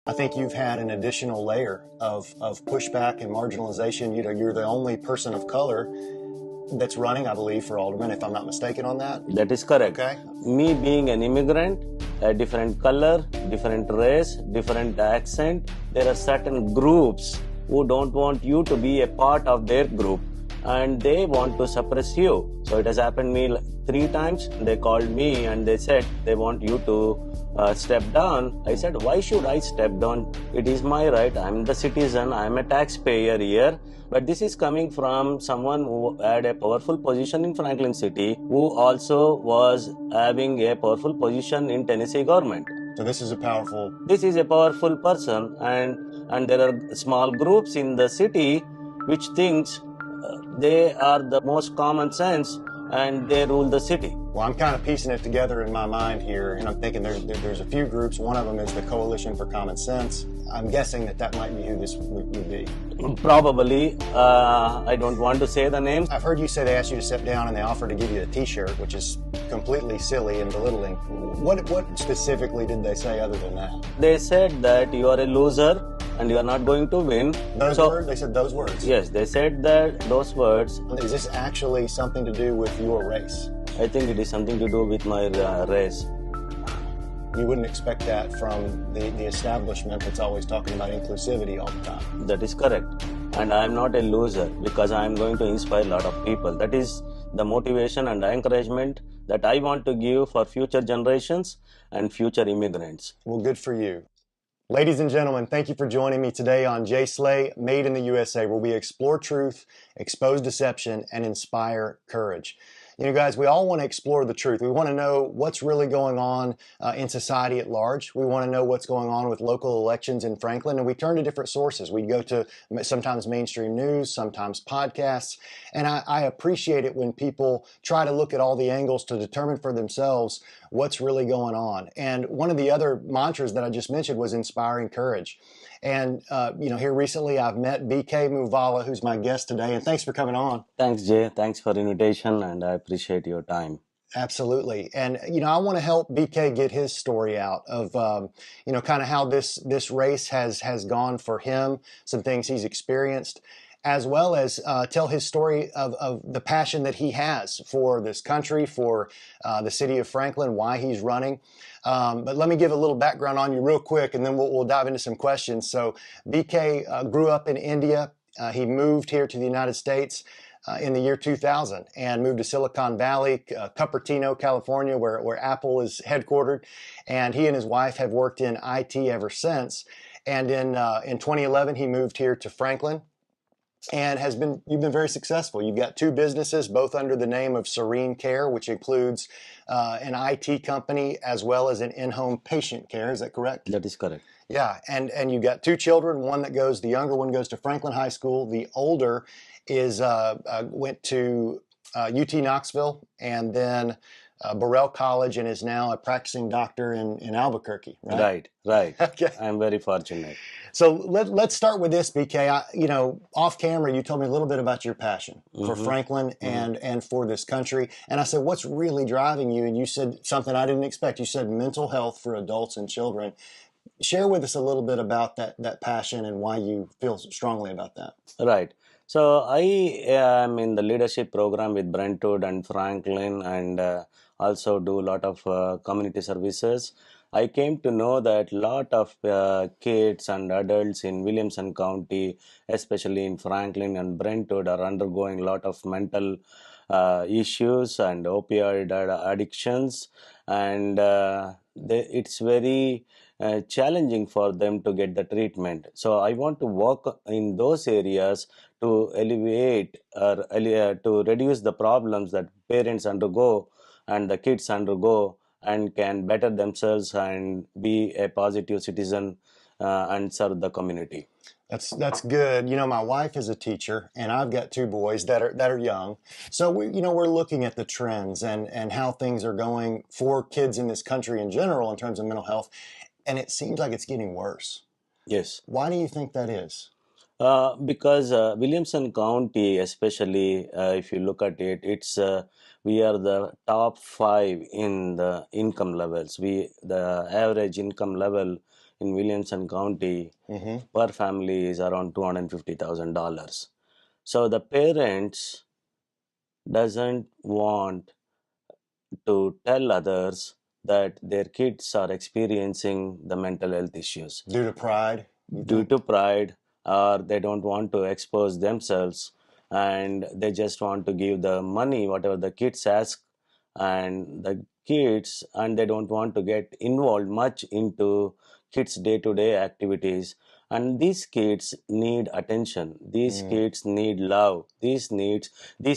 I think you've had an additional layer of pushback and marginalization. You know, you're the only person of color that's running, I believe, for alderman, if I'm not mistaken on that. That is correct. Okay. Me being an immigrant, a different color, different race, different accent, there are certain groups who don't want you to be a part of their group and they want to suppress you. So it has happened me 3 times. They called me and they said they want you to step down. I said, why should I step down? It is my right. I'm the citizen. I'm a taxpayer here. But this is coming from someone who had a powerful position in Franklin City, who also was having a powerful position in Tennessee government. So this is a powerful... This is a powerful person, and there are small groups in the city which thinks they are the most common sense and they rule the city. Well, I'm kind of piecing it together in my mind here, and I'm thinking there's a few groups. One of them is the Coalition for Common Sense. I'm guessing that might be who this would be. Probably. I don't want to say the names. I've heard you say they asked you to step down and they offered to give you a T-shirt, which is completely silly and belittling. What specifically did they say other than that? They said that you are a loser and you are not going to win. Those words? They said those words? Yes, they said that those words. Is this actually something to do with your race? I think it is something to do with my race. You wouldn't expect that from the establishment that's always talking about inclusivity all the time. That is correct. And I am not a loser because I am going to inspire a lot of people. That is the motivation and encouragement that I want to give for future generations and future immigrants. Well, good for you. Ladies and gentlemen, thank you for joining me today on Jay Slay, Made in the USA, where we explore truth, expose deception, and inspire courage. You know, guys, we all want to explore the truth. We want to know what's really going on in society at large. We want to know what's going on with local elections in Franklin, and we turn to different sources. We go to sometimes mainstream news, sometimes podcasts, and I appreciate it when people try to look at all the angles to determine for themselves what's really going on. And one of the other mantras that I just mentioned was inspiring courage. And, you know, here recently I've met BK Muvalla, who's my guest today, and thanks for coming on. Thanks, Jay. Thanks for the invitation, and I appreciate your time. Absolutely. And, you know, I want to help BK get his story out of, you know, kind of how this race has gone for him, some things he's experienced, as well as tell his story of the passion that he has for this country, for the city of Franklin, why he's running. But let me give a little background on you real quick, and then we'll dive into some questions. So BK grew up in India. He moved here to the United States in the year 2000 and moved to Silicon Valley, Cupertino, California, where Apple is headquartered. And he and his wife have worked in IT ever since. And in 2011, he moved here to Franklin. And you've been very successful. You've got 2 businesses, both under the name of Serene Care, which includes an IT company as well as an in-home patient care. Is that correct? That is correct. Yeah, and you've got 2 children. The younger one goes to Franklin High School. The older went to UT Knoxville and then Burrell College and is now a practicing doctor in Albuquerque. Right. Okay. I'm very fortunate. So let's start with this, BK. You know, off camera, you told me a little bit about your passion for Franklin and for this country. And I said, what's really driving you? And you said something I didn't expect. You said mental health for adults and children. Share with us a little bit about that passion and why you feel strongly about that. Right. So I am in the leadership program with Brentwood and Franklin, and also do a lot of community services. I came to know that a lot of kids and adults in Williamson County, especially in Franklin and Brentwood, are undergoing a lot of mental issues and opioid addictions, and it's very challenging for them to get the treatment. So I want to work in those areas to alleviate or to reduce the problems that parents undergo and the kids undergo, and can better themselves and be a positive citizen and serve the community. That's good. You know, my wife is a teacher, and I've got 2 boys that are young. So we're looking at the trends and how things are going for kids in this country in general in terms of mental health, and it seems like it's getting worse. Yes. Why do you think that is? Because Williamson County, especially if you look at it, we are the top 5 in the income levels. The average income level in Williamson County per family is around $250,000. So the parents doesn't want to tell others that their kids are experiencing the mental health issues Due to pride, you due think? to pride, or they don't want to expose themselves, and they just want to give the money whatever the kids ask, and they don't want to get involved much into kids day to day activities. And these kids need attention, these kids need love, these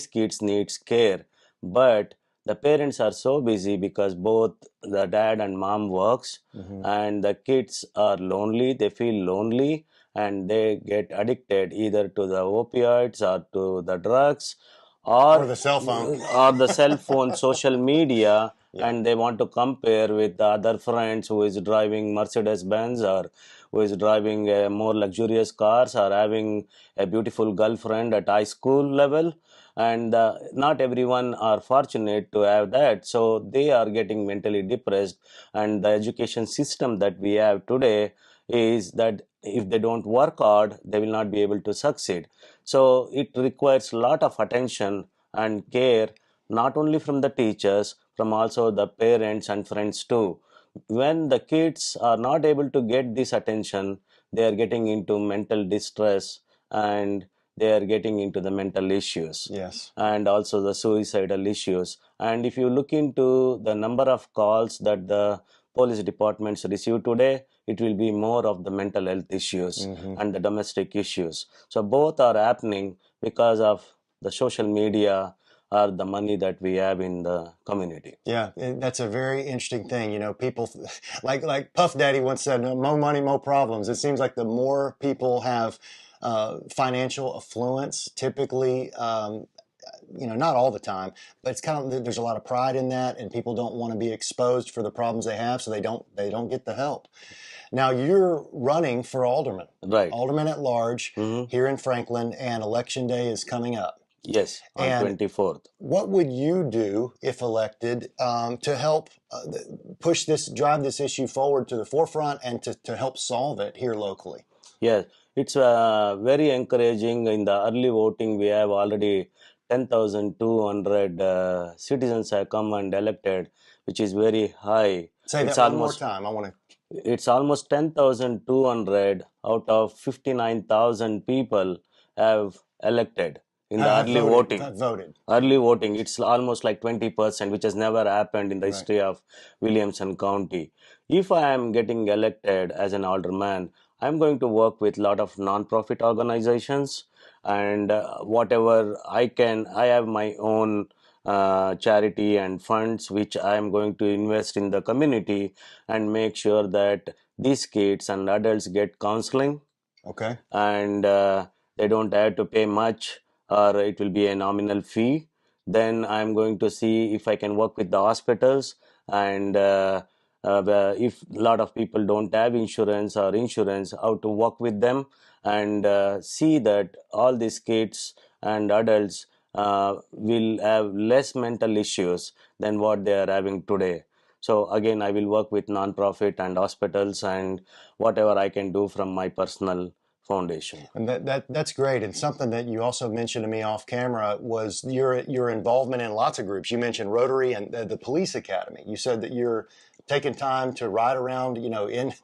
kids needs care. But the parents are so busy because both the dad and mom works, and the kids are lonely, they feel lonely, and they get addicted either to the opioids or to the drugs, Or or the cell phone. the cell phone, social media. Yeah. And they want to compare with the other friends who is driving Mercedes Benz, or who is driving more luxurious cars, or having a beautiful girlfriend at high school level. And not everyone are fortunate to have that, so they are getting mentally depressed. And the education system that we have today is that if they don't work hard, they will not be able to succeed. So it requires a lot of attention and care, not only from the teachers, from also the parents and friends too. When the kids are not able to get this attention, they are getting into mental distress, and they are getting into the mental issues, Yes. and also the suicidal issues. And if you look into the number of calls that the police departments receive today, it will be more of the mental health issues and the domestic issues. So both are happening because of the social media or the money that we have in the community. Yeah, that's a very interesting thing. You know, people like Puff Daddy once said, "No, more money, more problems." It seems like the more people have financial affluence, typically, you know, not all the time, but it's kind of there's a lot of pride in that, and people don't want to be exposed for the problems they have, so they don't get the help. Now you're running for alderman, Right. alderman at large Mhm. here in Franklin, and election day is coming up. Yes, on And 24th. what would you do if elected to help drive this issue forward to the forefront and to help solve it here locally? Yes, it's very encouraging. In the early voting, we have already 10,200 citizens have come and elected, which is very high. Say It's that one more almost time. I want to. it's almost 10,200 out of 59,000 people have elected in the Have early voted. voting. Have voted. Early voting, it's almost like 20%, which has never happened in the Right. history of Williamson County. If I am getting elected as an alderman, I'm going to work with a lot of non-profit organizations, and whatever I can, I have my own charity and funds which I am going to invest in the community, and make sure that these kids and adults get counseling, Okay. and they don't have to pay much, or it will be a nominal fee. Then I'm going to see if I can work with the hospitals, and if a lot of people don't have insurance, how to work with them, and see that all these kids and adults will have less mental issues than what they are having today. So again, I will work with non-profit and hospitals, and whatever I can do from my personal foundation. And that's great. And something that you also mentioned to me off camera was your involvement in lots of groups. You mentioned Rotary and the Police Academy. You said that you're taking time to ride around, you know, in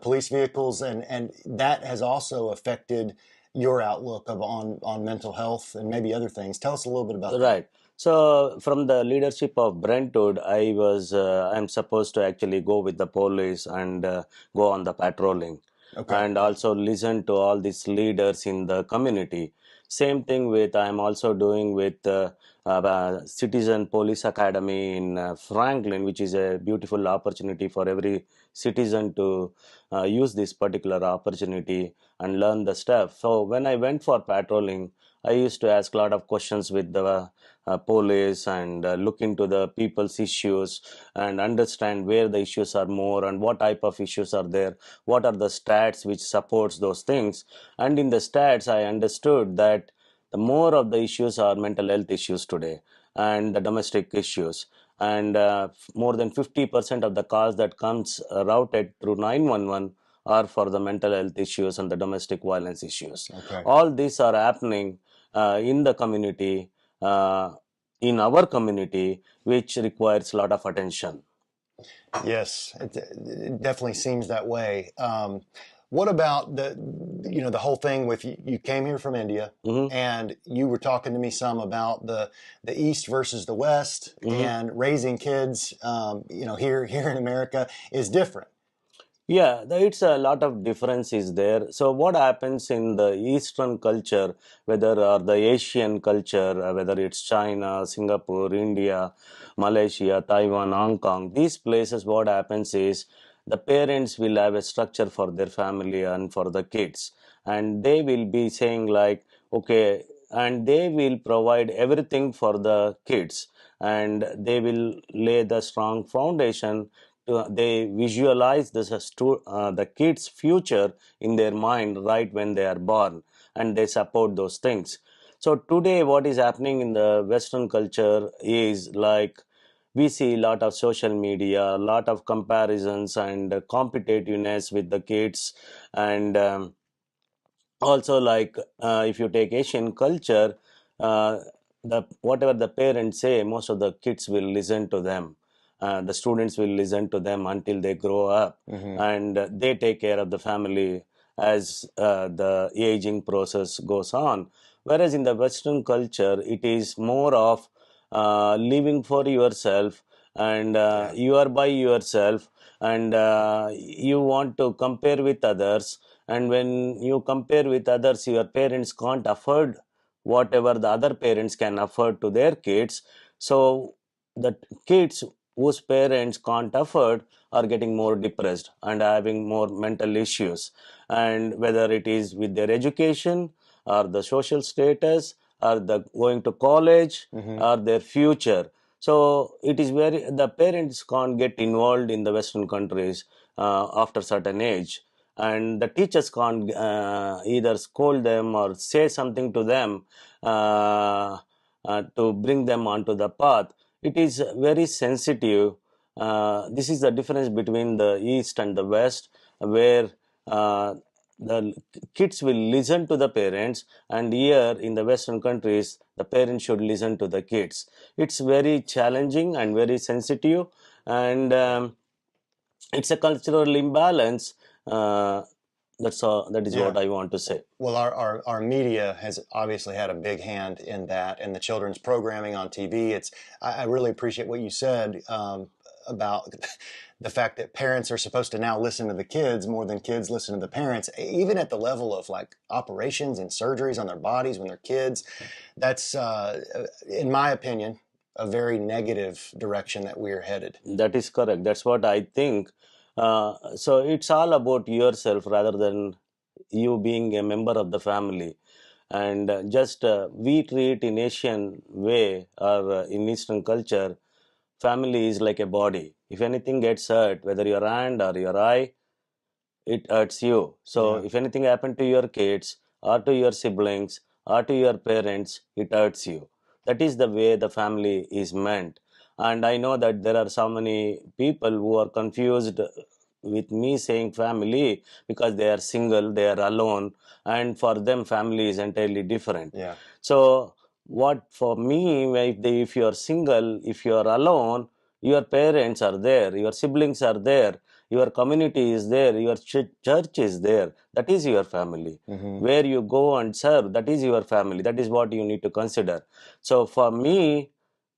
police vehicles, and that has also affected your outlook on mental health and maybe other things. Tell us a little bit about that. Right. So from the leadership of Brentwood, I'm supposed to actually go with the police and go on the patrolling, Okay. and also listen to all these leaders in the community. Same thing with I'm also doing with Citizen Police Academy in Franklin, which is a beautiful opportunity for every citizen to use this particular opportunity and learn the stuff. So when I went for patrolling, I used to ask a lot of questions with the police, and look into the people's issues, and understand where the issues are more and what type of issues are there, what are the stats which supports those things. And in the stats, I understood that the more of the issues are mental health issues today, and the domestic issues. and more than 50% of the calls that comes routed through 911 are for the mental health issues and the domestic violence issues. Okay. All these are happening in the community, in our community, which requires a lot of attention. Yes, it definitely seems that way. What about the whole thing with you came here from India Mhm, and you were talking to me some about the East versus the West mhm. and raising kids, here in America is different. Yeah, it's a lot of difference is there. So what happens in the Eastern culture, whether or the Asian culture, whether it's China, Singapore, India, Malaysia, Taiwan, Hong Kong, these places, what happens is the parents will have a structure for their family and for the kids, and they will be saying like, okay, and they will provide everything for the kids, and they will lay the strong foundation, they visualize the kids future in their mind right when they are born, and they support those things. So today what is happening in the Western culture is like we see a lot of social media, a lot of comparisons and competitiveness with the kids, and also like if you take Asian culture, uh, the whatever the parents say, most of the kids will listen to them, the students will listen to them until they grow up, Hmm. and they take care of the family as the aging process goes on. Whereas in the Western culture it is more of living for yourself, and Yeah. you are by yourself, and you want to compare with others, and when you compare with others, your parents can't afford whatever the other parents can afford to their kids. So the kids whose parents can't afford are getting more depressed and having more mental issues, and whether it is with their education or the social status or the going to college Hmm. or their future. So it is very, the parents can't get involved in the Western countries after certain age, and the teachers can't either scold them or say something to them to bring them onto the path. It is very sensitive. This is the difference between the East and the West, where uh, the kids will listen to the parents, and here in the Western countries the parents should listen to the kids. It's very challenging and very sensitive, and it's a cultural imbalance. uh, that's all, that is Yeah. what I want to say. Well, our media has obviously had a big hand in that, and the children's programming on TV. I really appreciate what you said about the fact that parents are supposed to now listen to the kids more than kids listen to the parents, even at the level of like operations and surgeries on their bodies when they're kids. That's, in my opinion, a very negative direction that we're headed. That is correct. That's what I think. So it's all about yourself rather than you being a member of the family. And just we treat in Asian way or in Eastern culture, family is like a body. If anything gets hurt, whether your hand or your eye, it hurts you. So Yeah. if anything happened to your kids or to your siblings or to your parents, it hurts you. That is the way the family is meant. And I know that there are so many people who are confused with me saying family because they are single, they are alone, and for them family is entirely different. Yeah. So what for me, if you are single, if you are alone, your parents are there, your siblings are there, your community is there, your church is there, that is your family. Hmm. Where you go and serve, that is your family, that is what you need to consider. So for me,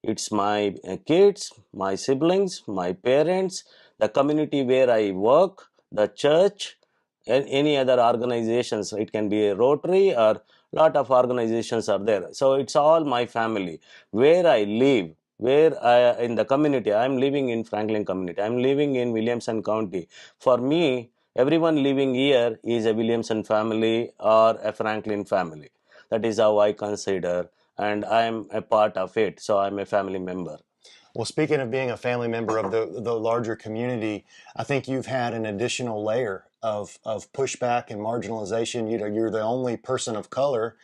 it's my kids, my siblings, my parents, the community where I work, the church, and any other organizations. It can be a Rotary or lot of organizations are there. So it's all my family. Where I live, where I in the community, I'm living in Franklin community, I'm living in Williamson County. For me, everyone living here is a Williamson family or a Franklin family. That is how I consider, and I'm a part of it. So I'm a family member. Well, speaking of being a family member of the larger community, I think you've had an additional layer of pushback and marginalization. You're the only person of color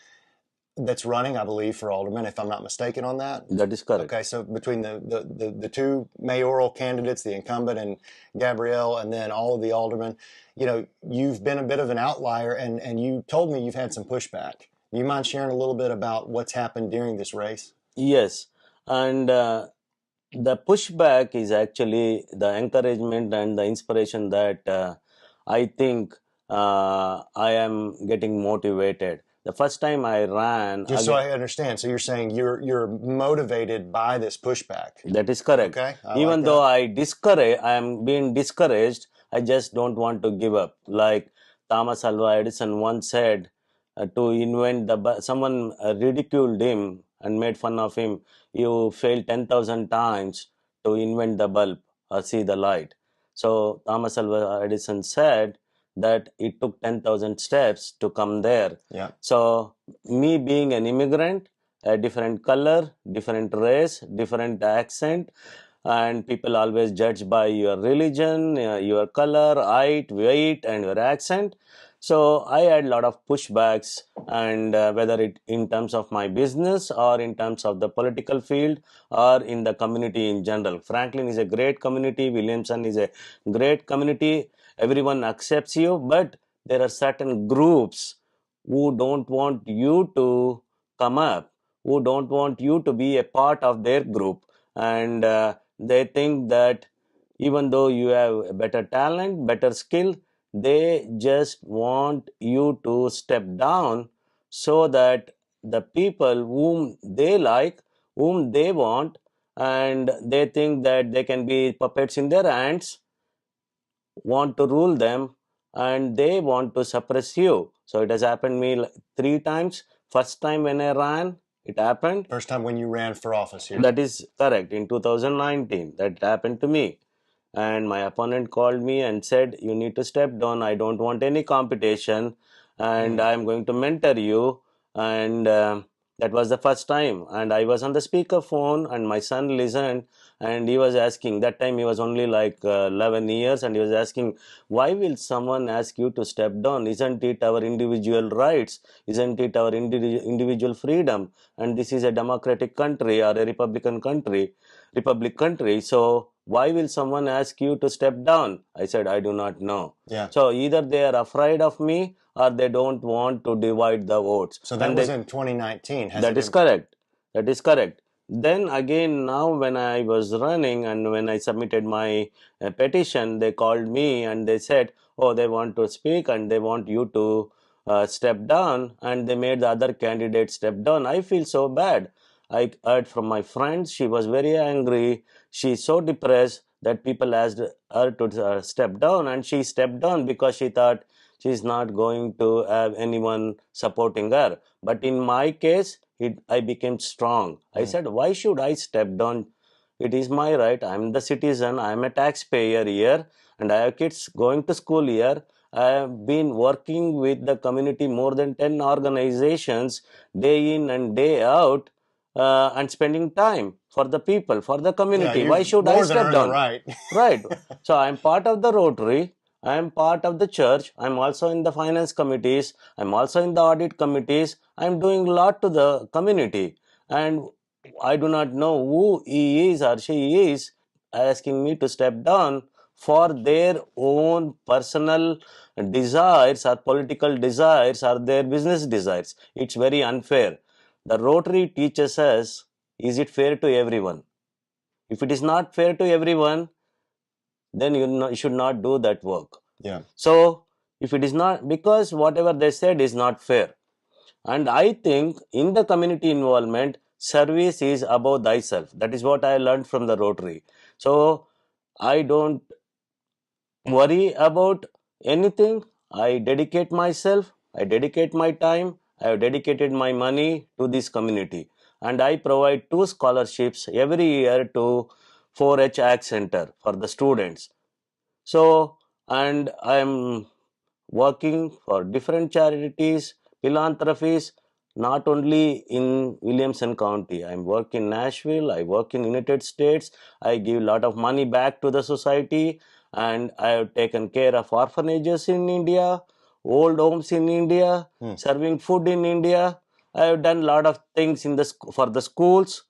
that's running, I believe, for alderman, if I'm not mistaken on that. That is correct. Okay, so between the two mayoral candidates, the incumbent and Gabrielle, and then all of the aldermen, you've been a bit of an outlier, and you told me you've had some pushback. Do you mind sharing a little bit about what's happened during this race? Yes, and the pushback is actually the encouragement and the inspiration that I think I am getting motivated. The first time I ran Just so again, I understand, so you're saying you're motivated by this pushback. that is correct. Okay, I like Even that. though I am being discouraged, I just don't want to give up. Like Thomas Alva Edison once said, to invent someone ridiculed him and made fun of him. You failed 10,000 times to invent the bulb or see the light. So Thomas Alva Edison said that it took 10,000 steps to come there. Yeah. So me being an immigrant, a different color, different race, different accent, and people always judge by your religion, your color, height, weight, and your accent. So I had a lot of pushbacks, and whether it in terms of my business or in terms of the political field or in the community in general. Franklin is a great community. Williamson is a great community. Everyone accepts you, but there are certain groups who don't want you to come up, who don't want you to be a part of their group, and they think that even though you have a better talent, better skill, they just want you to step down so that the people whom they like, whom they want, and they think that they can be puppets in their hands, want to rule them, and they want to suppress you. So it has happened me 3 times. First time when I ran, it happened. First time when you ran for office here. That is correct. In 2019, that happened to me. And my opponent called me and said, you need to step down. I don't want any competition, and I'm going to mentor you. And that was the first time. And I was on the speakerphone, and my son listened, and he was asking, that time he was only like 11 years, and he was asking, why will someone ask you to step down? Isn't it our individual rights? Isn't it our individual freedom? And this is a democratic country or a republic country. So why will someone ask you to step down? I said, I do not know. Yeah. So either they are afraid of me or they don't want to divide the votes. So that was in 2019. That is correct. That is correct. Then again, now when I was running and when I submitted my petition, they called me and they said, oh, they want to speak and they want you to step down, and they made the other candidate step down. I feel so bad. I heard from my friends, she was very angry. She's so depressed that people asked her to step down, and she stepped down because she thought she's not going to have anyone supporting her. But in my case, I became strong. I said, why should I step down? It is my right. I'm the citizen. I'm a taxpayer here, and I have kids going to school here. I have been working with the community, more than 10 organizations, day in and day out, and spending time for the people, for the community. Yeah, why should I step down? Right. Right. So I'm part of the Rotary. I am part of the church. I'm also in the finance committees. I'm also in the audit committees. I'm doing a lot to the community. And I do not know who he is or she is asking me to step down for their own personal desires or political desires or their business desires. It's very unfair. The Rotary teaches us, is it fair to everyone? If it is not fair to everyone, then you should not do that work. Yeah. So if it is not, because whatever they said is not fair. And I think in the community involvement, service is about thyself. That is what I learned from the Rotary. So I don't worry about anything. I dedicate myself, I dedicate my time, I have dedicated my money to this community. And I provide 2 scholarships every year to 4H Ag Center for the students. So, and I am working for different charities, philanthropies, not only in Williamson County. I work in Nashville, I work in United States, I give a lot of money back to the society, and I have taken care of orphanages in India, old homes in India, serving food in India, I have done a lot of things in the for the schools.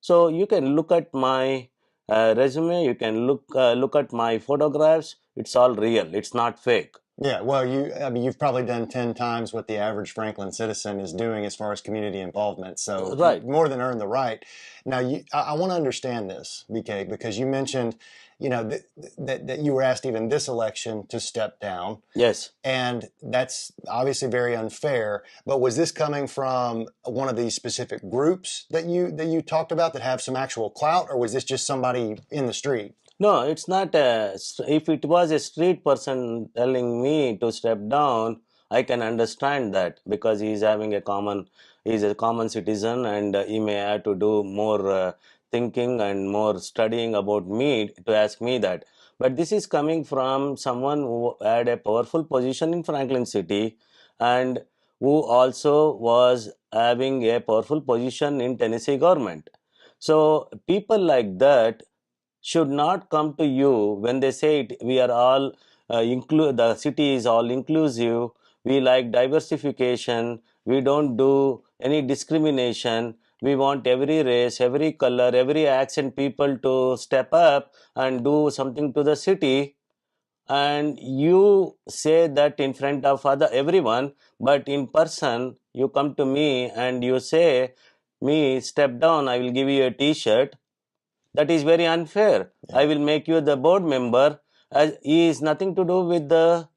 So you can look at my resume. You can look at my photographs. It's all real. It's not fake. Yeah, well, I mean, you've probably done 10 times what the average Franklin citizen is doing as far as community involvement. So Right. more than earned the right. Now, I want to understand this, BK, because you mentioned, that you were asked even this election to step down. Yes. And that's obviously very unfair. But was this coming from one of these specific groups that you talked about that have some actual clout, or was this just somebody in the street? No, it's not if it was a street person telling me to step down, I can understand that because he's a common citizen and he may have to do more thinking and more studying about me to ask me that. But this is coming from someone who had a powerful position in Franklin City and who also was having a powerful position in Tennessee government. So people like that should not come to you when they say we are all the city is all inclusive, we like diversification, we don't do any discrimination, we want every race, every color, every accent people to step up and do something to the city, and you say that in front of other everyone, but in person you come to me and you say me step down, I will give you a t-shirt. That is very unfair. Yeah. I will make you the board member. As he is nothing to do with the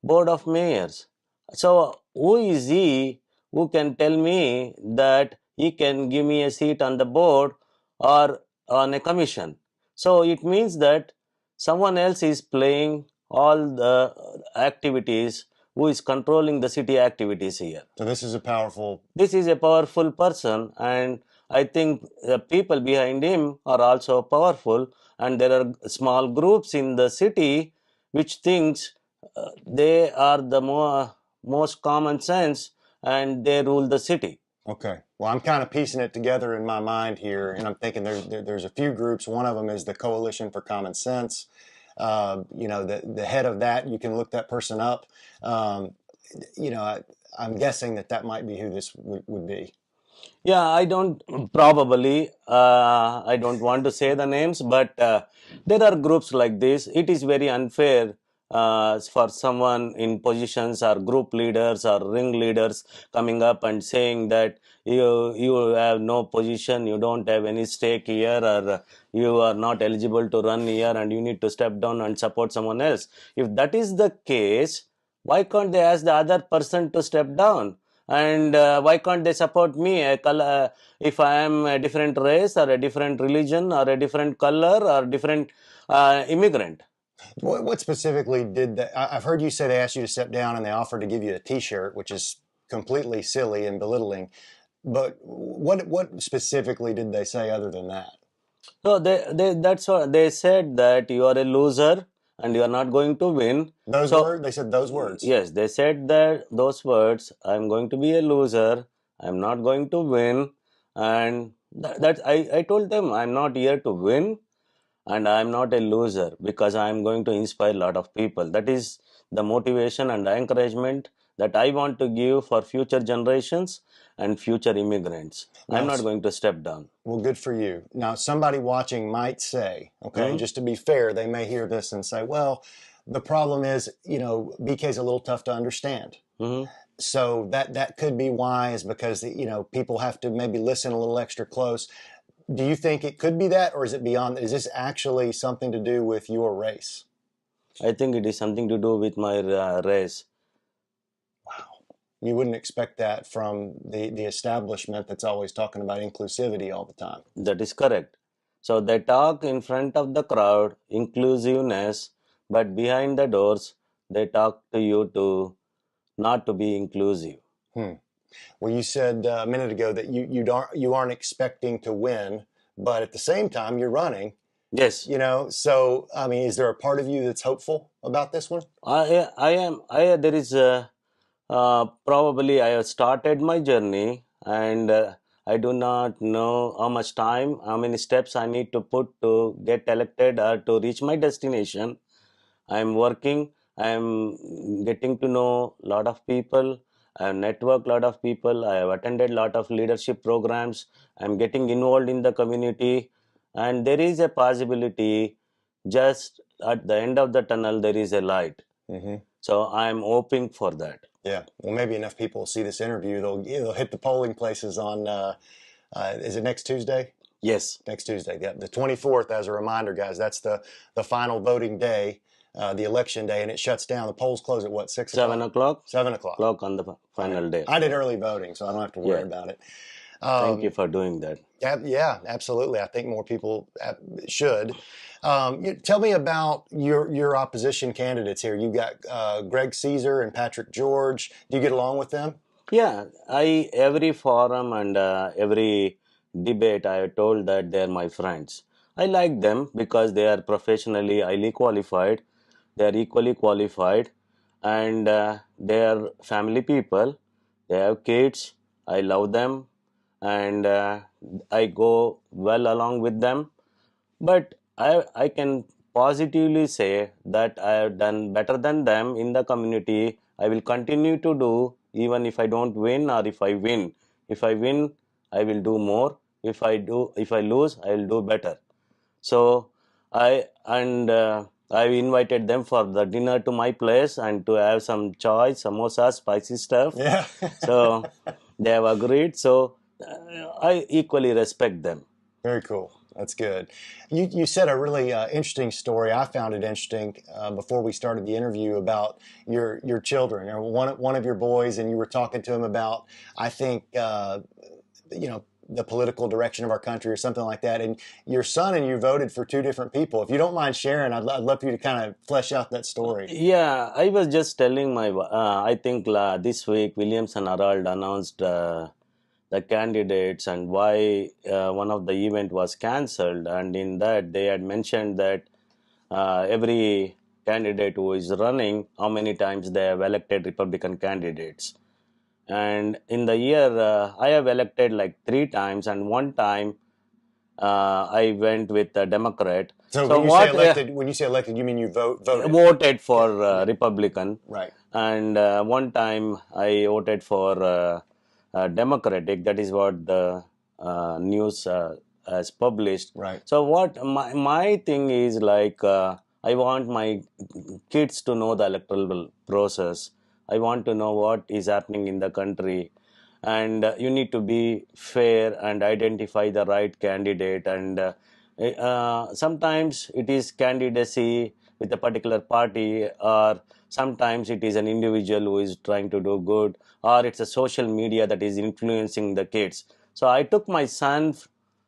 board of mayors. So who is he who can tell me that he can give me a seat on the board or on a commission? So it means that someone else is playing all the activities, who is controlling the city activities here. So this is a powerful. This is a powerful person, and I think the people behind him are also powerful, and there are small groups in the city which thinks they are the most common sense and they rule the city. Okay. Well, I'm kind of piecing it together in my mind here, and I'm thinking there's a few groups. One of them is the Coalition for Common Sense. The head of that, you can look that person up. I'm guessing that might be who this would be. Yeah, I don't I don't want to say the names, but there are groups like this. It is very unfair for someone in positions or group leaders or ring leaders coming up and saying that you have no position, you don't have any stake here, or you are not eligible to run here, and you need to step down and support someone else. If that is the case, why can't they ask the other person to step down? And why can't they support me if I am a different race or a different religion or a different color or different immigrant? What specifically did that? I've heard you say they asked you to step down and they offered to give you a T-shirt, which is completely silly and belittling. But what specifically did they say other than that? So that's what they said, that you are a loser and you are not going to win. They said those words. Yes, they said that those words. I'm going to be a loser. I'm not going to win, and I told them I'm not here to win, and I'm not a loser because I'm going to inspire a lot of people. That is the motivation and the encouragement that I want to give for future generations and future immigrants. I'm not going to step down. Well, good for you. Now, somebody watching might say, okay, just to be fair, they may hear this and say, well, the problem is, BK is a little tough to understand. So that could be why, is because, people have to maybe listen a little extra close. Do you think it could be that, or is it beyond? Is this actually something to do with your race? I think it is something to do with my race. Wow. You wouldn't expect that from the establishment that's always talking about inclusivity all the time. That is correct. So they talk in front of the crowd, inclusiveness, but behind the doors, they talk to you to not to be inclusive. Well, you said a minute ago that you aren't expecting to win, but at the same time you're running. Yes. So I mean, is there a part of you that's hopeful about this one? I am. There is probably I have started my journey, and I do not know how much time, how many steps I need to put to get elected or to reach my destination. I am working. I am getting to know a lot of people. I have networked a lot of people. I have attended a lot of leadership programs. I'm getting involved in the community, and there is a possibility. Just at the end of the tunnel, there is a light. So I'm hoping for that. Yeah, well, maybe enough people will see this interview. They'll hit the polling places on. Is it next Tuesday? Yes. Next Tuesday. Yeah, the 24th. As a reminder, guys, that's the final voting day, the election day, and it shuts down. The polls close at what, 6 o'clock? 7 o'clock. 7 o'clock On the final day. I did early voting, so I don't have to worry about it. Thank you for doing that. Yeah, absolutely. I think more people should. Tell me about your opposition candidates here. You got Greg Caesar and Patrick George. Do you get along with them? Yeah, every forum and every debate, I have told that they're my friends. I like them because they are professionally highly qualified. They are equally qualified, and they are family people. They have kids. I love them, and I go well along with them. But I can positively say that I have done better than them in the community. I will continue to do even if I don't win or if I win. If I win, I will do more. If I lose, I will do better. So I invited them for the dinner to my place and to have some chai, samosa, spicy stuff. Yeah. So they have agreed. So I equally respect them. Very cool. That's good. You said a really interesting story. I found it interesting before we started the interview about your children. One of your boys, and you were talking to him about, I think, the political direction of our country or something like that. And your son and you voted for two different people. If you don't mind sharing, I'd love for you to kind of flesh out that story. Yeah, I was just telling I think this week Williamson Herald announced the candidates and why one of the event was cancelled, and in that they had mentioned that every candidate who is running, how many times they have elected Republican candidates. And in the year, I have elected like 3 times, and one time I went with a Democrat. So when you say elected, you mean you voted for Republican. Right. And one time I voted for Democratic. That is what the news has published. Right. So what my thing is like, I want my kids to know the electoral process. I want to know what is happening in the country, and you need to be fair and identify the right candidate. And sometimes it is candidacy with a particular party, or sometimes it is an individual who is trying to do good, or it's a social media that is influencing the kids. So I took my son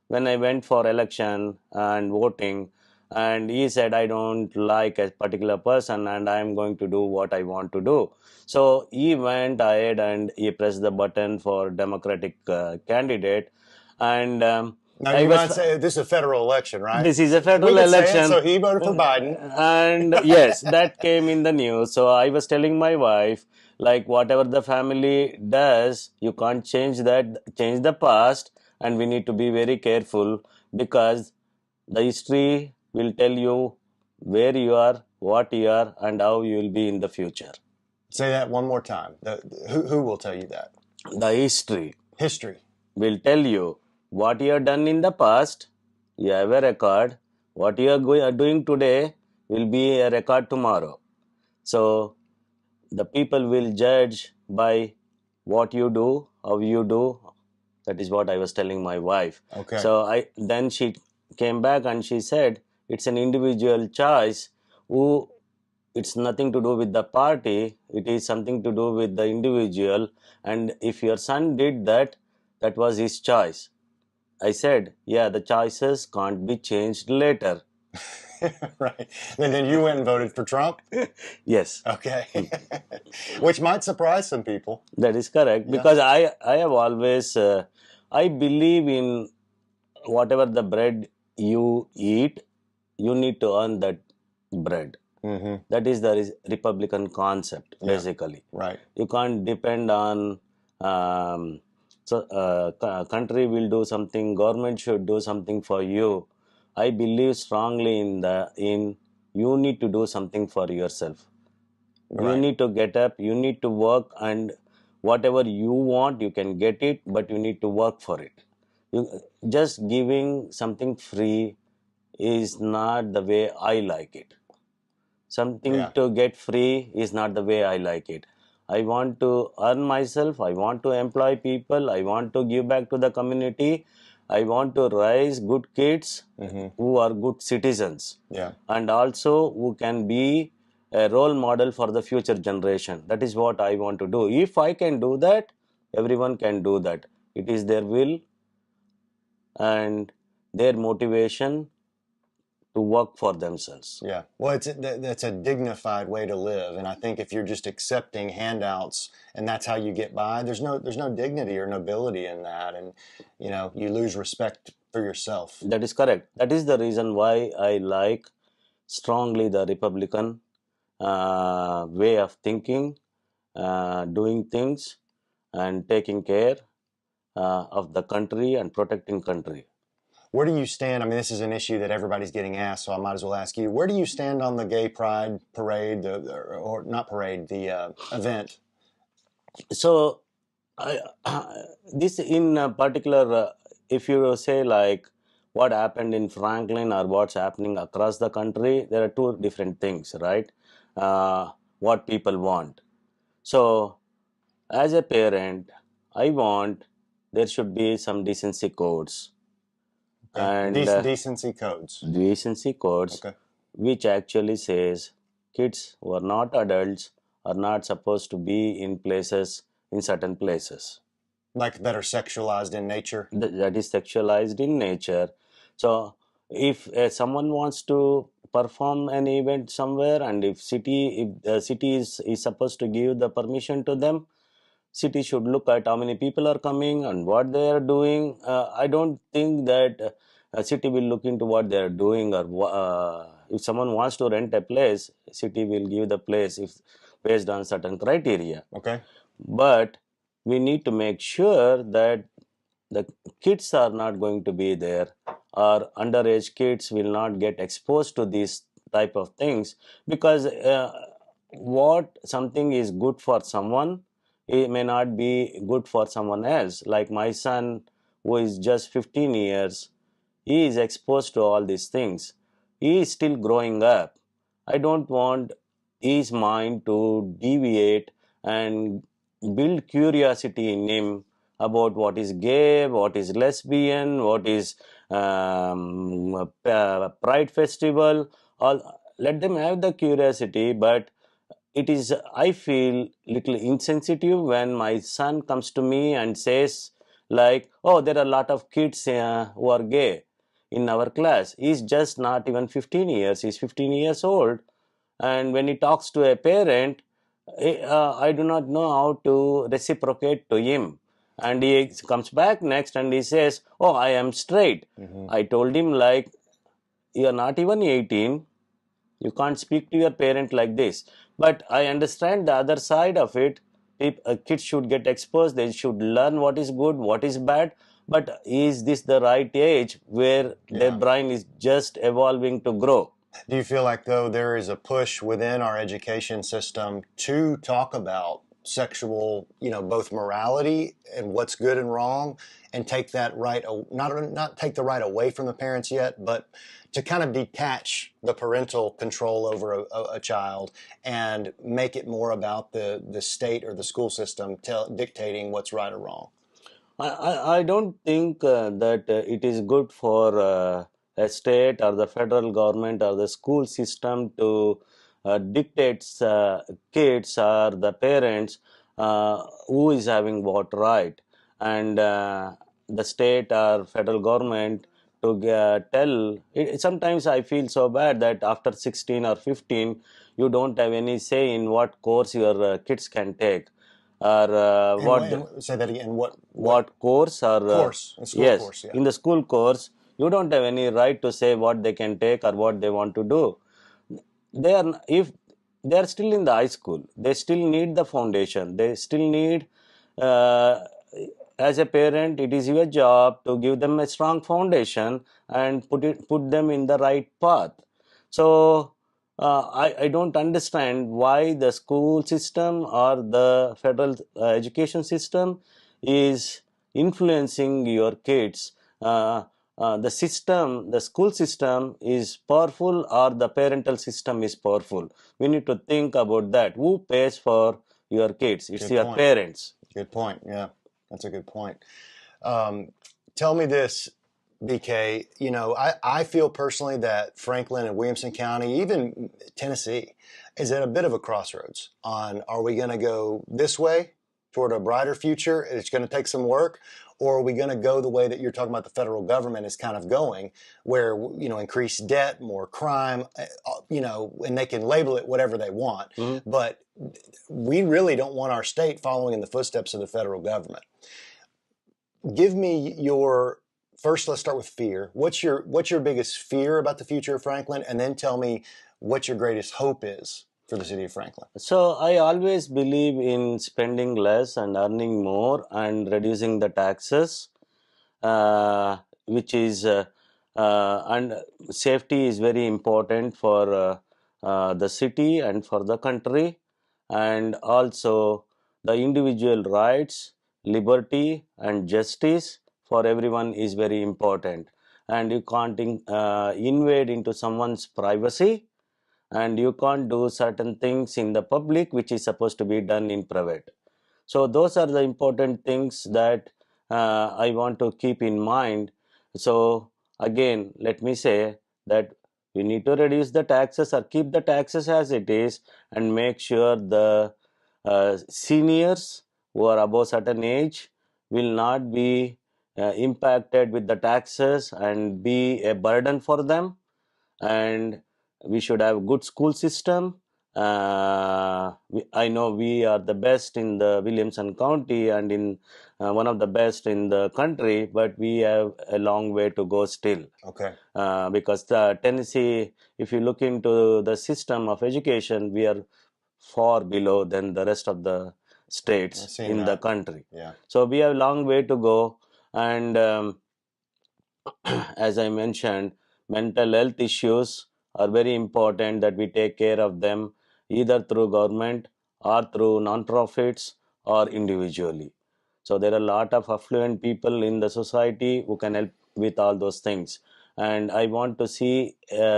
when I went for election and voting, and he said, I don't like a particular person and I am going to do what I want to do. So he went ahead and he pressed the button for Democratic candidate. And now you might say this is a federal election, right? This is a federal election. So he voted for Biden. And yes, that came in the news. So I was telling my wife, like, whatever the family does, you can't change the past, and we need to be very careful, because the history will tell you where you are, what you are, and how you will be in the future. Say that one more time. Who will tell you that? The history will tell you what you have done in the past. You have a record. What you are doing today will be a record tomorrow. So the people will judge by what you do, how you do. That is what I was telling my wife. Okay. So then she came back and she said, it's an individual choice. It's nothing to do with the party. It is something to do with the individual. And if your son did that, that was his choice. I said, yeah, the choices can't be changed later. Right. And then you went and voted for Trump? Yes. Okay. Which might surprise some people. That is correct. Yeah. Because I have always, I believe in whatever the bread you eat, you need to earn that bread. Mm-hmm. That is the Republican concept, basically. Yeah. Right. You can't depend on, country will do something, government should do something for you. I believe strongly in you need to do something for yourself. Right. You need to get up, you need to work, and whatever you want, you can get it, but you need to work for it. Just giving something free is not the way I like it. Something to get free is not the way I like it. I want to earn myself, I want to employ people, I want to give back to the community, I want to raise good kids who are good citizens, and also who can be a role model for the future generation. That is what I want to do. If I can do that, everyone can do that. It is their will and their motivation to work for themselves. Yeah. Well, that's a dignified way to live, and I think if you're just accepting handouts and that's how you get by, there's no dignity or nobility in that, and you lose respect for yourself. That is correct. That is the reason why I like strongly the Republican way of thinking, doing things, and taking care of the country and protecting country. Where do you stand? I mean, this is an issue that everybody's getting asked, so I might as well ask you. Where do you stand on the gay pride parade, or not parade, the event? So, I, this in particular, if you say like what happened in Franklin or what's happening across the country, there are two different things, right? What people want. So, as a parent, I want there should be some decency codes. Okay. And Decency codes. decency codes, Okay. which actually says kids who are not adults are not supposed to be in certain places. Like that are sexualized in nature. That is sexualized in nature. So if someone wants to perform an event somewhere, and if the city is supposed to give the permission to them, city should look at how many people are coming and what they are doing. I don't think that a city will look into what they are doing, or if someone wants to rent a place, city will give the place if based on certain criteria. Okay. But we need to make sure that the kids are not going to be there, or underage kids will not get exposed to these type of things, because what something is good for someone, it may not be good for someone else. Like my son, who is just 15 years, he is exposed to all these things. He is still growing up. I don't want his mind to deviate and build curiosity in him about what is gay, what is lesbian, what is pride festival. All, let them have the curiosity, but it is, I feel little insensitive when my son comes to me and says like, oh, there are a lot of kids who are gay in our class. He's just not even 15 years, he's 15 years old. And when he talks to a parent, I do not know how to reciprocate to him. And he comes back next and he says, oh, I am straight. I told him like, you are not even 18, you can't speak to your parent like this. But I understand the other side of it. Kids should get exposed, they should learn what is good, what is bad. But is this the right age where their brain is just evolving to grow? Do you feel like, though, there is a push within our education system to talk about sexual, both morality and what's good and wrong, and take that right, not take the right away from the parents yet, but to kind of detach the parental control over a child and make it more about the state or the school system dictating what's right or wrong? I don't think that it is good for a state or the federal government or the school system to dictate kids or the parents who is having what right, and the state or federal government to tell it. Sometimes I feel so bad that after 16 or 15 you don't have any say in what course your kids can take, or Say that again. What course, or course? A school yes, course, yeah. in the school course you don't have any right to say what they can take or what they want to do. They are, if they are still in the high school, they still need the foundation, they still need, uh, as a parent it is your job to give them a strong foundation and put them in the right path. So I don't understand why the school system or the federal education system is influencing your kids. The system, the school system is powerful or the parental system is powerful. We need to think about that. Who pays for your kids? It's Good your point. parents. Good point. Yeah, that's a good point. Um, Tell me this, BK. You know, I feel personally that Franklin and Williamson County, even Tennessee, is at a bit of a crossroads on, are we going to go this way toward a brighter future? It's going to take some work. Or are we going to go the way that you're talking about the federal government is kind of going, where, you know, increased debt, more crime, you know, and they can label it whatever they want. Mm-hmm. But we really don't want our state following in the footsteps of the federal government. Give me your first. Let's start with fear. What's your biggest fear about the future of Franklin, and then tell me what your greatest hope is for the city of Franklin. So I always believe in spending less and earning more and reducing the taxes, which is and safety is very important for the city and for the country, and also the individual rights, liberty, and justice for everyone is very important. And you can't invade into someone's privacy, and you can't do certain things in the public which is supposed to be done in private. So those are the important things that I want to keep in mind. So again, let me say that we need to reduce the taxes or keep the taxes as it is, and make sure the seniors who are above certain age will not be impacted with the taxes and be a burden for them. And we should have good school system. I know we are the best in the Williamson County and in one of the best in the country, but we have a long way to go still. Okay. Because the Tennessee, if you look into the system of education, we are far below than the rest of the states in the country. Yeah. So we have a long way to go. And as I mentioned, mental health issues are very important that we take care of them either through government or through non-profits or individually. So there are a lot of affluent people in the society who can help with all those things. And I want to see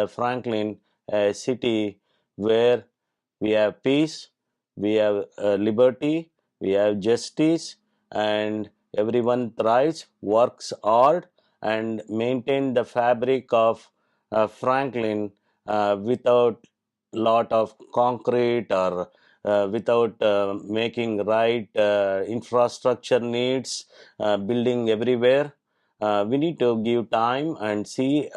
Franklin a city where we have peace, we have liberty, we have justice, and everyone thrives, works hard, and maintain the fabric of Franklin without lot of concrete or without making right infrastructure needs, building everywhere. We need to give time and see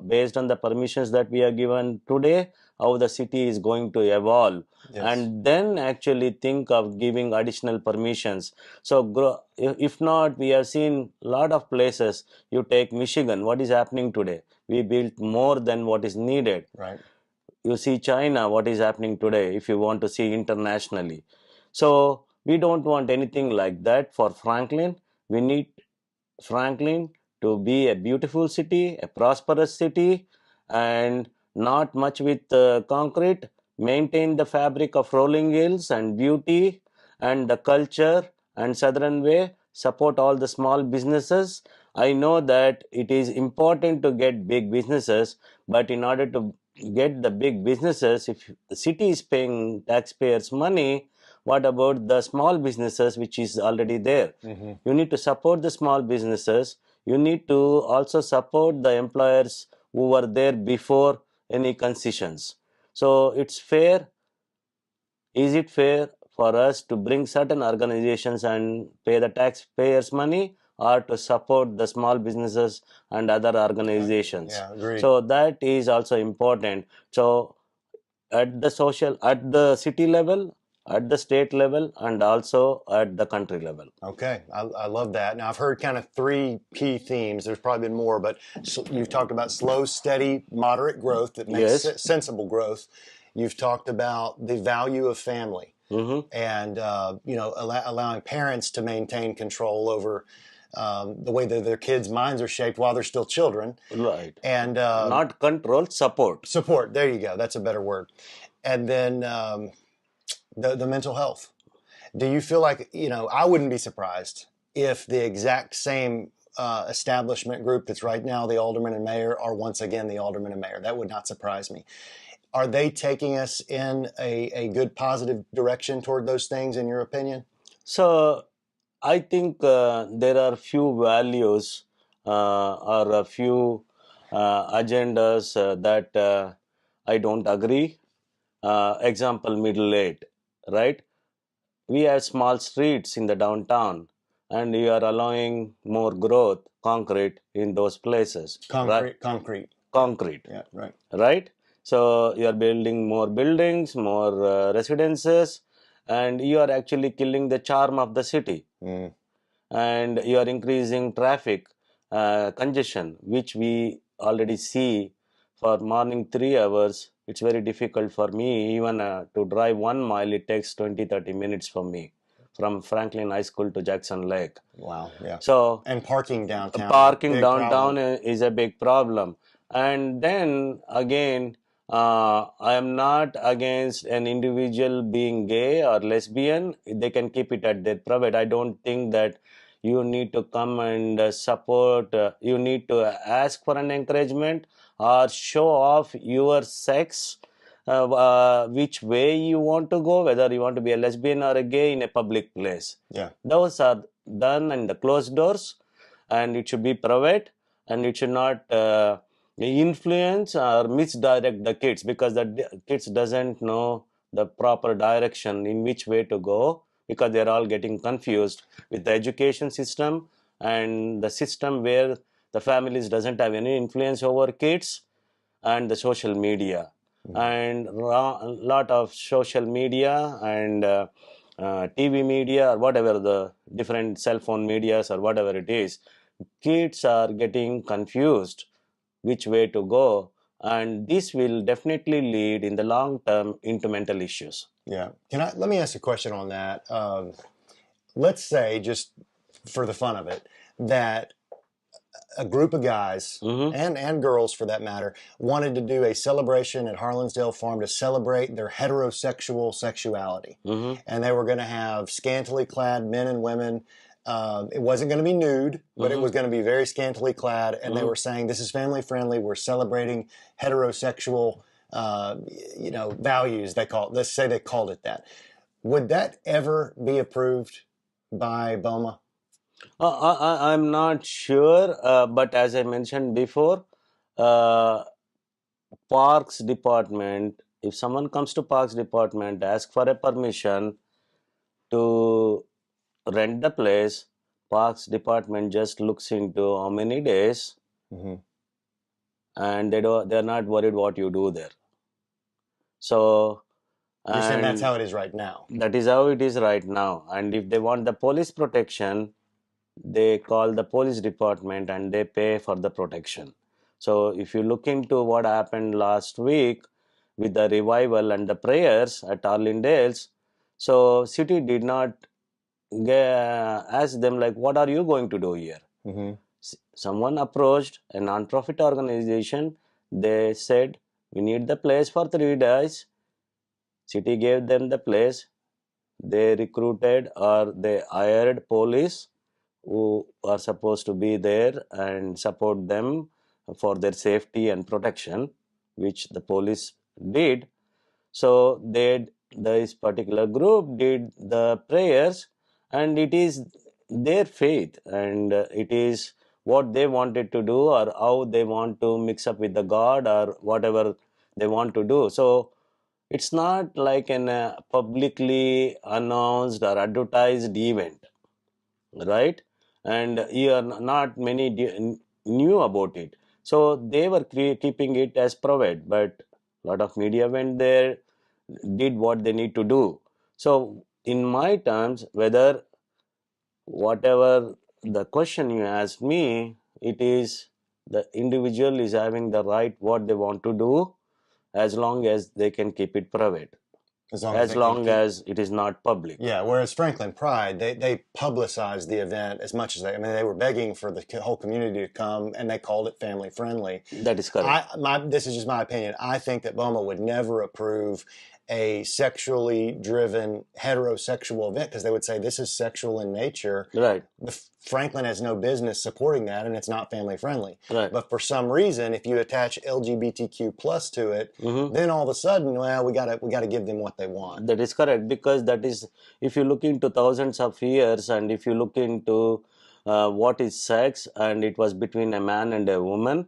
based on the permissions that we are given today how the city is going to evolve. Yes. And then actually think of giving additional permissions. So if not, we have seen a lot of places. You take Michigan, what is happening today? We built more than what is needed. Right. You see China, what is happening today, if you want to see internationally. So we don't want anything like that for Franklin. We need Franklin to be a beautiful city, a prosperous city, and not much with concrete. Maintain the fabric of rolling hills and beauty and the culture and Southern way. Support all the small businesses. I know that it is important to get big businesses, but in order to get the big businesses, if the city is paying taxpayers money, what about the small businesses which is already there? Mm-hmm. You need to support the small businesses. You need to also support the employers who were there before any concessions. So it's fair. Is it fair for us to bring certain organizations and pay the taxpayers money, or to support the small businesses and other organizations? Yeah, agreed. So that is also important. So at the city level, at the state level, and also at the country level. Okay, I love that. Now, I've heard kind of three key themes. There's probably been more, but you've talked about slow, steady, moderate growth that makes sensible growth. You've talked about the value of family, mm-hmm. and allowing parents to maintain control over the way that their kids' minds are shaped while they're still children. Right. And Not control, support. support. There you go. That's a better word. And then the mental health. Do you feel like, I wouldn't be surprised if the exact same establishment group that's right now the alderman and mayor are once again the alderman and mayor? That would not surprise me. Are they taking us in a good positive direction toward those things, in your opinion? So I think there are few values or a few agendas that I don't agree. Example, middle eight, right? We have small streets in the downtown, and you are allowing more growth, concrete in those places, right? Concrete, Yeah, right. Right? So you are building more buildings, more residences, and you are actually killing the charm of the city. And you are increasing traffic congestion, which we already see for morning 3 hours. It's very difficult for me even to drive 1 mile. It takes 20-30 minutes for me from Franklin High School to Jackson Lake. Wow, yeah. So and parking downtown. Parking downtown is a big problem. And then again, I am not against an individual being gay or lesbian. They can keep it at their private. I don't think that you need to come and support, you need to ask for an encouragement or show off your sex, which way you want to go, whether you want to be a lesbian or a gay in a public place. Yeah. Those are done in the closed doors, and it should be private, and it should not influence or misdirect the kids, because the kids doesn't know the proper direction in which way to go, because they're all getting confused with the education system and the system where the families doesn't have any influence over kids, and the social media. And a lot of social media and TV media or whatever, the different cell phone medias or whatever it is, kids are getting confused which way to go, and this will definitely lead in the long term into mental issues. Yeah. Let me ask a question on that. Let's say, just for the fun of it, that a group of guys and girls, for that matter, wanted to do a celebration at Harlansdale Farm to celebrate their heterosexual sexuality. And they were going to have scantily clad men and women. It wasn't going to be nude, but it was going to be very scantily clad. And they were saying, this is family friendly. We're celebrating heterosexual values. Let's say they called it that. Would that ever be approved by BOMA? I'm not sure, but as I mentioned before, Parks Department, if someone comes to Parks Department, ask for a permission to rent the place, Parks Department just looks into how many days, and they're not worried what you do there. So you're saying that's how it is right now? That is how it is right now. And if they want the police protection, they call the police department and they pay for the protection. So if you look into what happened last week with the revival and the prayers at Arlingdale's, so city did not ask them, like, what are you going to do here? Someone approached a non-profit organization. They said, we need the place for 3 days. City gave them the place. They recruited or they hired police who are supposed to be there and support them for their safety and protection, which the police did. So this particular group did the prayers, and it is their faith, and it is what they wanted to do, or how they want to mix up with the God, or whatever they want to do. So it's not like an publicly announced or advertised event, right? And here not many knew about it, so they were keeping it as private, but a lot of media went there, did what they need to do. So in my terms, whether whatever the question you asked me, it is the individual is having the right what they want to do, as long as they can keep it private. as they can long keep. as it is not public. Yeah, whereas Franklin Pride, they publicized the event as much as I mean, they were begging for the whole community to come, and they called it family friendly. That is correct. This is just my opinion. I think that BOMA would never approve a sexually driven heterosexual event because they would say this is sexual in nature. Right. Franklin has no business supporting that, and it's not family friendly. Right. But for some reason, if you attach LGBTQ plus to it, then all of a sudden, well, we gotta give them what they want. That is correct, because that is, if you look into thousands of years, and if you look into what is sex, and it was between a man and a woman.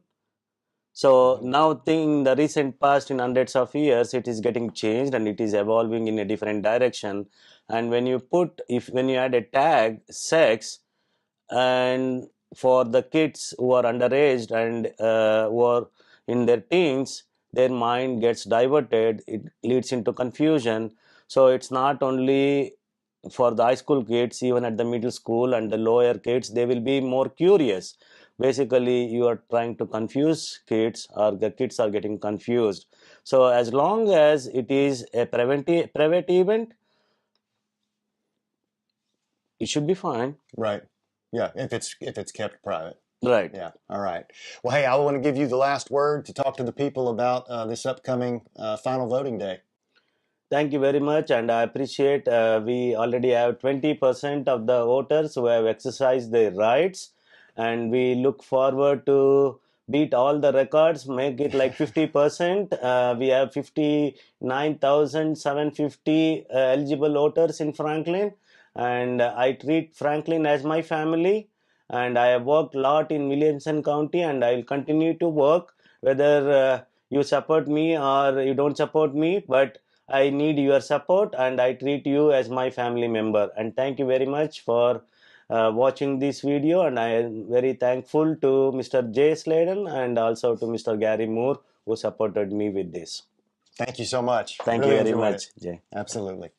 So now, in the recent past, in hundreds of years, it is getting changed and it is evolving in a different direction. And when you when you add a tag sex, and for the kids who are underage and who are in their teens, their mind gets diverted, it leads into confusion. So it's not only for the high school kids, even at the middle school and the lower kids, they will be more curious. Basically, you are trying to confuse kids, or the kids are getting confused. So as long as it is a private event, it should be fine. Right. Yeah, if it's kept private. Right. Yeah. All right. Well, hey, I want to give you the last word to talk to the people about this upcoming final voting day. Thank you very much, and I appreciate we already have 20% of the voters who have exercised their rights, and we look forward to beat all the records, make it like 50%. We have 59,750 eligible voters in Franklin, and I treat Franklin as my family, and I have worked a lot in Williamson County, and I will continue to work whether you support me or you don't support me, but I need your support, and I treat you as my family member. And thank you very much for watching this video, and I am very thankful to Mr. Jay Sladen and also to Mr. Gary Moore, who supported me with this. Thank you so much. Thank Really you very enjoyed much, it. Jay. Absolutely.